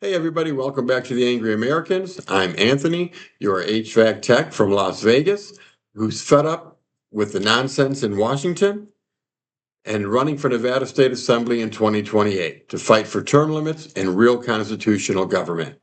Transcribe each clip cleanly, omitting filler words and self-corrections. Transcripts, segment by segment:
Hey everybody, welcome back to the Angry Americans. I'm Anthony, your HVAC tech from Las Vegas, who's fed up with the nonsense in Washington and running for Nevada State Assembly in 2028 to fight for term limits and real constitutional government.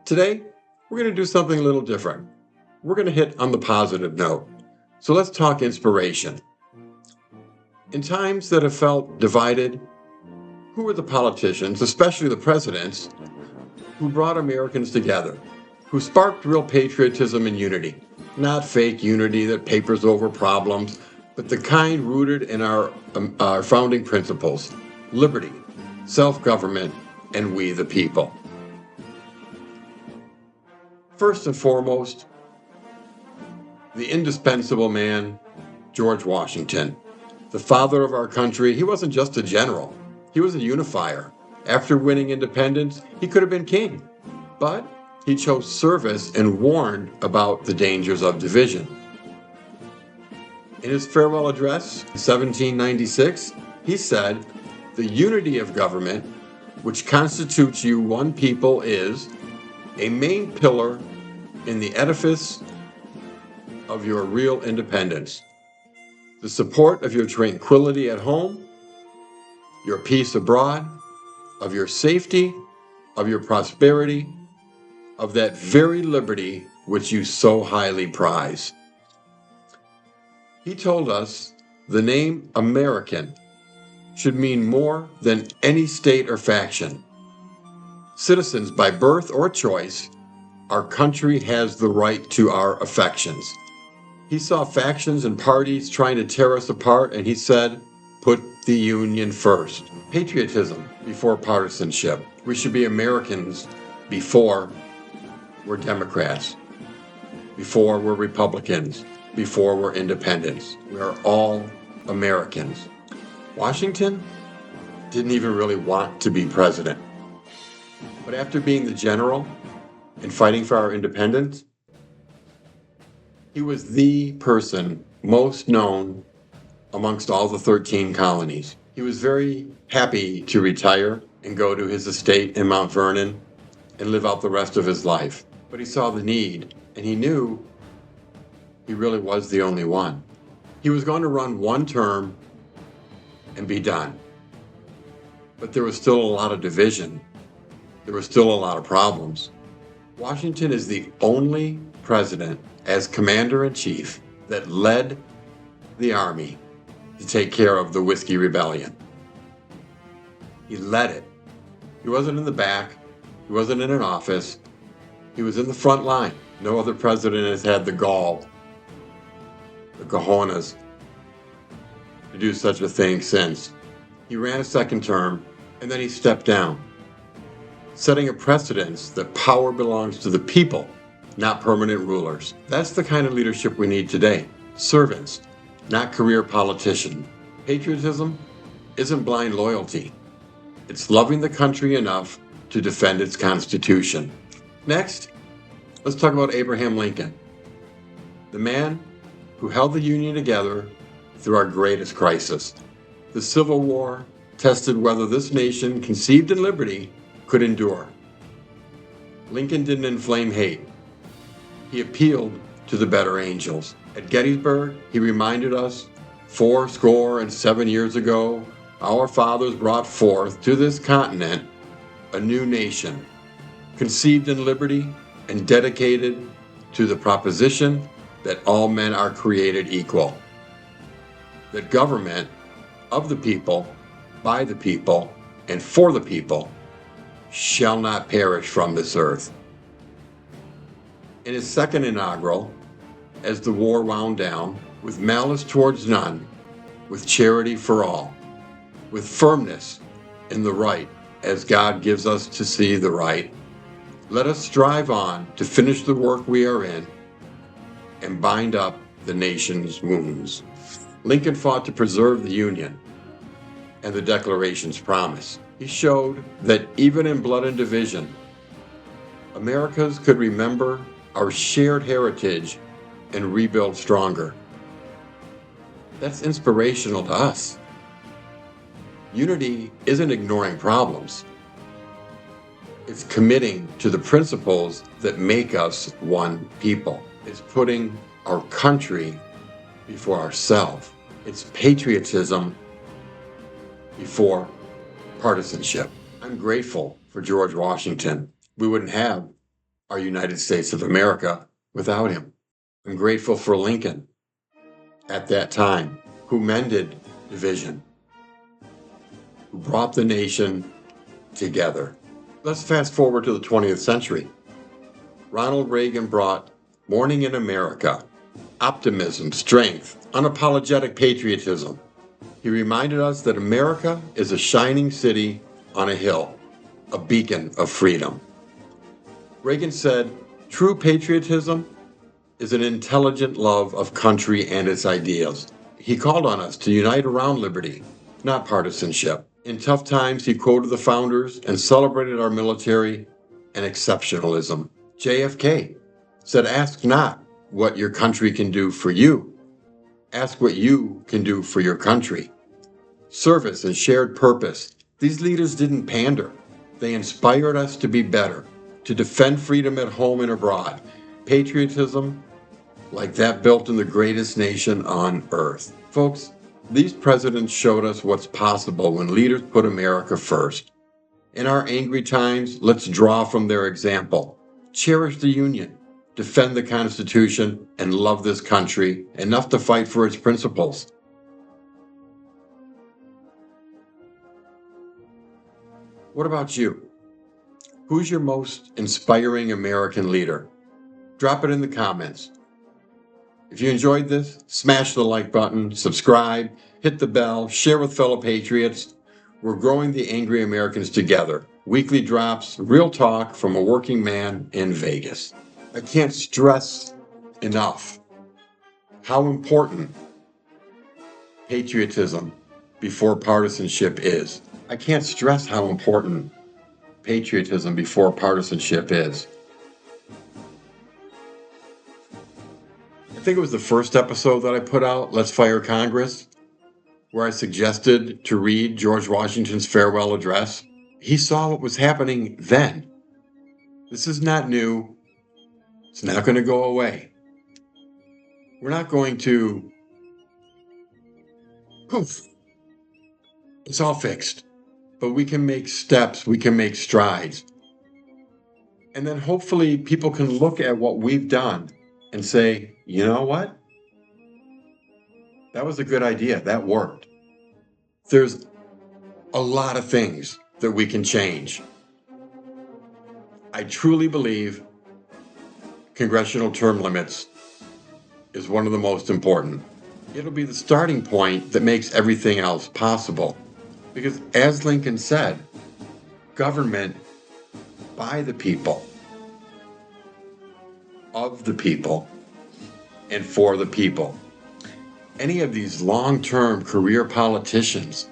Today, we're going to do something a little different. We're going to hit on the positive note. So let's talk inspiration. In times that have felt divided, who are the politicians, especially the presidents, who brought Americans together, who sparked real patriotism and unity? Not fake unity that papers over problems, but the kind rooted in our founding principles: liberty, self-government, and we the people. First and foremost, the indispensable man, George Washington, the father of our country. He wasn't just a general, he was a unifier. After winning independence, he could have been king, but he chose service and warned about the dangers of division. In his farewell address in 1796, he said, "The unity of government, which constitutes you one people, is a main pillar in the edifice of your real independence. The support of your tranquility at home, your peace abroad, of your safety, of your prosperity, of that very liberty which you so highly prize." He told us the name American should mean more than any state or faction. Citizens by birth or choice, our country has the right to our affections. He saw factions and parties trying to tear us apart, and he said, "Put the Union first." Patriotism before partisanship. We should be Americans before we're Democrats, before we're Republicans, before we're independents. We are all Americans. Washington didn't even really want to be president. But after being the general and fighting for our independence, he was the person most known amongst all the 13 colonies. He was very happy to retire and go to his estate in Mount Vernon and live out the rest of his life. But he saw the need, and he knew he really was the only one. He was going to run one term and be done. But there was still a lot of division. There was still a lot of problems. Washington is the only president as commander-in-chief that led the army to take care of the Whiskey Rebellion. He led it. He wasn't in the back. He wasn't in an office. He was in the front line. No other president has had the gall, the cojones, to do such a thing since. He ran a second term, and then he stepped down, setting a precedence that power belongs to the people, not permanent rulers. That's the kind of leadership we need today. Servants, not career politicians. Patriotism isn't blind loyalty. It's loving the country enough to defend its Constitution. Next, let's talk about Abraham Lincoln, the man who held the Union together through our greatest crisis. The Civil War tested whether this nation, conceived in liberty, could endure. Lincoln didn't inflame hate. He appealed to the better angels. At Gettysburg, he reminded us, 77 years ago, our fathers brought forth to this continent a new nation, conceived in liberty and dedicated to the proposition that all men are created equal. That government of the people, by the people, and for the people shall not perish from this earth. In his second inaugural, as the war wound down, with malice towards none, with charity for all, with firmness in the right, as God gives us to see the right, let us strive on to finish the work we are in and bind up the nation's wounds. Lincoln fought to preserve the Union and the Declaration's promise. He showed that even in blood and division, Americans could remember our shared heritage and rebuild stronger. That's inspirational to us. Unity isn't ignoring problems. It's committing to the principles that make us one people. It's putting our country before ourselves. It's patriotism before partisanship. I'm grateful for George Washington. We wouldn't have our United States of America without him. I'm grateful for Lincoln at that time, who mended division, who brought the nation together. Let's fast forward to the 20th century. Ronald Reagan brought Morning in America, optimism, strength, unapologetic patriotism. He reminded us that America is a shining city on a hill, a beacon of freedom. Reagan said, "True patriotism is an intelligent love of country and its ideals." He called on us to unite around liberty, not partisanship. In tough times, he quoted the founders and celebrated our military and exceptionalism. JFK said, "Ask not what your country can do for you. Ask what you can do for your country." Service and shared purpose. These leaders didn't pander. They inspired us to be better, to defend freedom at home and abroad. Patriotism like that built in the greatest nation on earth. Folks, these presidents showed us what's possible when leaders put America first. In our angry times, let's draw from their example. Cherish the Union, defend the Constitution, and love this country enough to fight for its principles. What about you? Who's your most inspiring American leader? Drop it in the comments. If you enjoyed this, smash the like button, subscribe, hit the bell, share with fellow patriots. We're growing the Angry Americans together. Weekly drops, real talk from a working man in Vegas. I can't stress enough how important patriotism before partisanship is. I can't stress how important patriotism before partisanship is. I think it was the first episode that I put out, Let's Fire Congress, where I suggested to read George Washington's farewell address. He saw what was happening then. This is not new. It's not going to go away. We're not going to, poof, it's all fixed. But we can make steps, we can make strides. And then hopefully people can look at what we've done and say, you know what? That was a good idea. That worked. There's a lot of things that we can change. I truly believe congressional term limits is one of the most important. It'll be the starting point that makes everything else possible. Because as Lincoln said, government by the people, of the people, and for the people. Any of these long-term career politicians,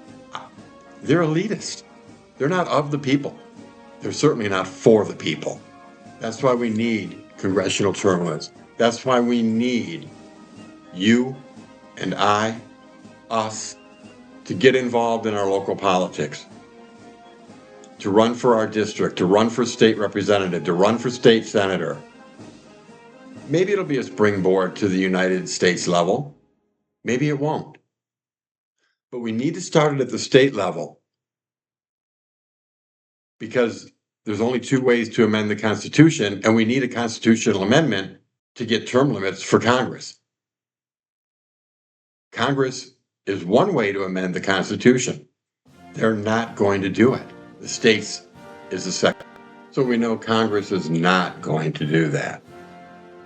they're elitist. They're not of the people. They're certainly not for the people. That's why we need congressional term limits. That's why we need you and I, us, to get involved in our local politics, to run for our district, to run for state representative, to run for state senator. Maybe it'll be a springboard to the United States level. Maybe it won't. But we need to start it at the state level, because there's only two ways to amend the Constitution, and we need a constitutional amendment to get term limits for Congress. Congress is one way to amend the Constitution. They're not going to do it. The states is the second. So we know Congress is not going to do that.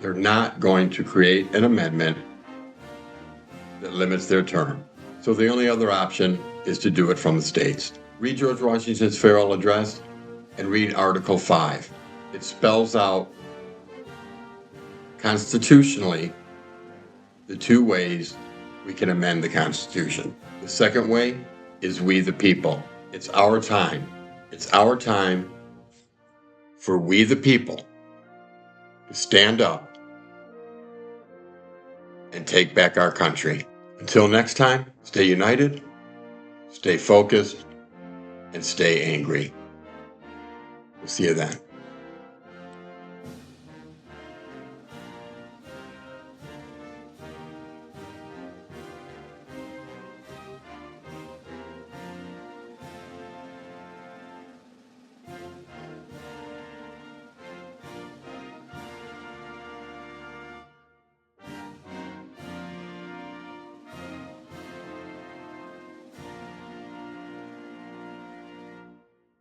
They're not going to create an amendment that limits their term. So the only other option is to do it from the states. Read George Washington's farewell address and read Article 5. It spells out constitutionally the two ways we can amend the Constitution. The second way is we the people. It's our time. It's our time for we the people to stand up and take back our country. Until next time, stay united, stay focused, and stay angry. We'll see you then.